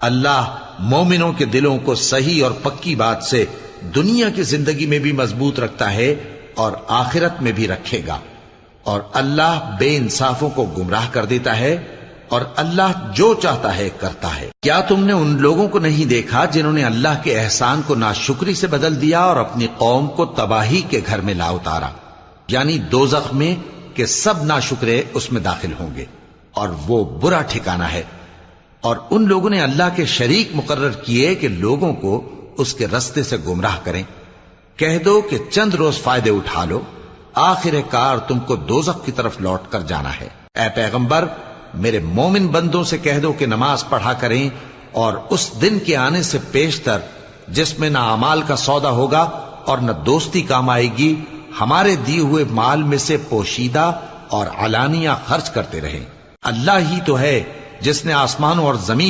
اللہ مومنوں کے دلوں کو صحیح اور پکی بات سے دنیا کی زندگی میں بھی مضبوط رکھتا ہے اور آخرت میں بھی رکھے گا، اور اللہ بے انصافوں کو گمراہ کر دیتا ہے، اور اللہ جو چاہتا ہے کرتا ہے۔ کیا تم نے ان لوگوں کو نہیں دیکھا جنہوں نے اللہ کے احسان کو ناشکری سے بدل دیا اور اپنی قوم کو تباہی کے گھر میں لا اتارا، یعنی دوزخ میں، کہ سب ناشکرے اس میں داخل ہوں گے اور وہ برا ٹھکانہ ہے۔ اور ان لوگوں نے اللہ کے شریک مقرر کیے کہ لوگوں کو اس کے رستے سے گمراہ کریں۔ کہہ دو کہ چند روز فائدے اٹھا لو، آخر کار تم کو دوزخ کی طرف لوٹ کر جانا ہے۔ اے پیغمبر، میرے مومن بندوں سے کہہ دو کہ نماز پڑھا کریں، اور اس دن کے آنے سے پیشتر جس میں نہ اعمال کا سودا ہوگا اور نہ دوستی کام آئے گی، ہمارے دیے ہوئے مال میں سے پوشیدہ اور علانیہ خرچ کرتے رہیں۔ اللہ ہی تو ہے جس نے آسمانوں اور زمین